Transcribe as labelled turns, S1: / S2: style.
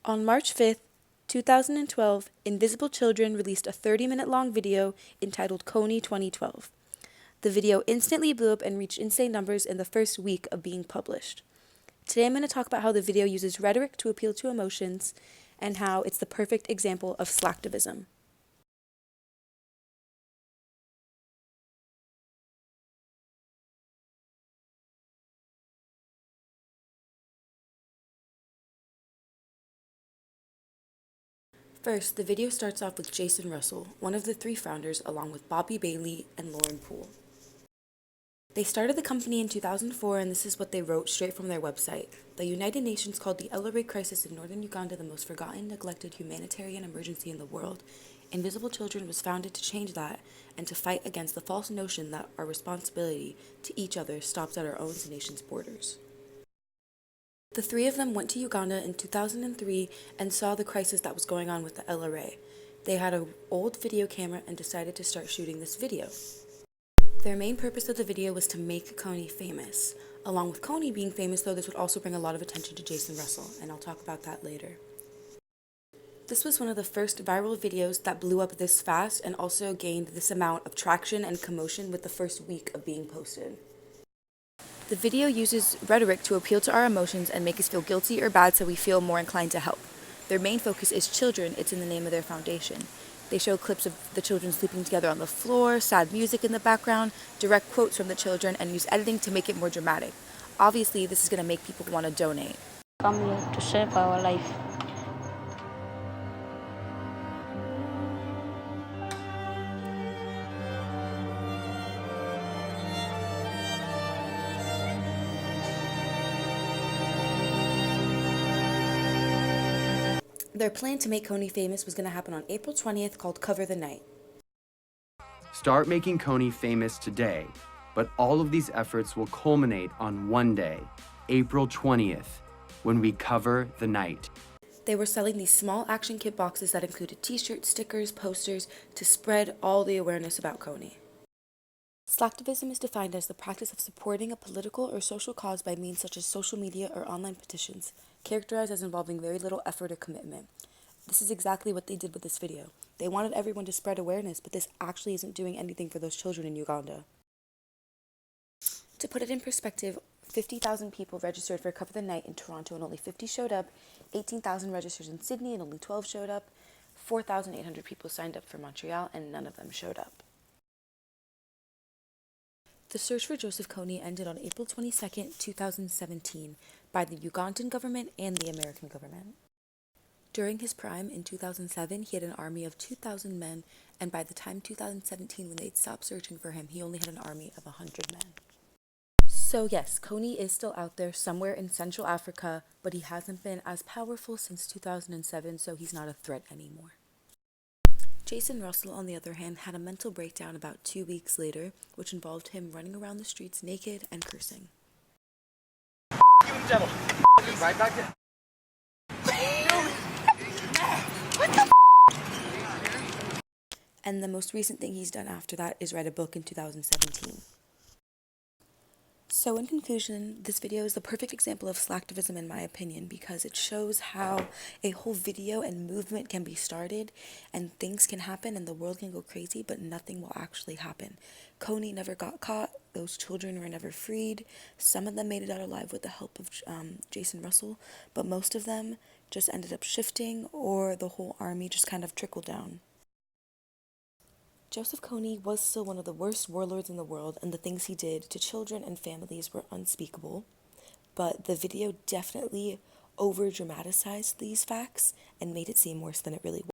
S1: On March 5th, 2012, Invisible Children released a 30-minute-long video entitled Kony 2012. The video instantly blew up and reached insane numbers in the first week of being published. Today I'm going to talk about how the video uses rhetoric to appeal to emotions and how it's the perfect example of slacktivism. First, the video starts off with Jason Russell, one of the three founders, along with Bobby Bailey and Lauren Poole. They started the company in 2004, and this is what they wrote straight from their website. The United Nations called the LRA crisis in northern Uganda the most forgotten, neglected humanitarian emergency in the world. Invisible Children was founded to change that and to fight against the false notion that our responsibility to each other stops at our own nation's borders. The three of them went to Uganda in 2003 and saw the crisis that was going on with the LRA. They had an old video camera and decided to start shooting this video. Their main purpose of the video was to make Kony famous. Along with Kony being famous, though, this would also bring a lot of attention to Jason Russell, and I'll talk about that later. This was one of the first viral videos that blew up this fast and also gained this amount of traction and commotion with the first week of being posted. The video uses rhetoric to appeal to our emotions and make us feel guilty or bad so we feel more inclined to help. Their main focus is children. It's in the name of their foundation. They show clips of the children sleeping together on the floor, sad music in the background, direct quotes from the children, and use editing to make it more dramatic. Obviously, this is going to make people want to donate.
S2: Come here to save our life.
S1: Their plan to make Kony famous was going to happen on April 20th, called Cover the Night.
S3: Start making Kony famous today, but all of these efforts will culminate on one day, April 20th, when we cover the night.
S1: They were selling these small action kit boxes that included t-shirts, stickers, posters to spread all the awareness about Kony. Slacktivism is defined as the practice of supporting a political or social cause by means such as social media or online petitions, characterized as involving very little effort or commitment. This is exactly what they did with this video. They wanted everyone to spread awareness, but this actually isn't doing anything for those children in Uganda. To put it in perspective, 50,000 people registered for Cover the Night in Toronto and only 50 showed up, 18,000 registered in Sydney and only 12 showed up, 4,800 people signed up for Montreal and none of them showed up. The search for Joseph Kony ended on April 22, 2017, by the Ugandan government and the American government. During his prime in 2007, he had an army of 2,000 men, and by the time 2017, when they'd stopped searching for him, he only had an army of 100 men. So yes, Kony is still out there somewhere in Central Africa, but he hasn't been as powerful since 2007, so he's not a threat anymore. Jason Russell, on the other hand, had a mental breakdown about 2 weeks later, which involved him running around the streets naked and cursing.
S4: Right back there.
S1: And the most recent thing he's done after that is write a book in 2017. So in conclusion, this video is the perfect example of slacktivism in my opinion, because it shows how a whole video and movement can be started and things can happen and the world can go crazy, but nothing will actually happen. Kony never got caught. Those children were never freed. Some of them made it out alive with the help of Jason Russell, but most of them just ended up shifting, or the whole army just kind of trickled down. Joseph Kony was still one of the worst warlords in the world, and the things he did to children and families were unspeakable, but the video definitely over-dramatized these facts and made it seem worse than it really was.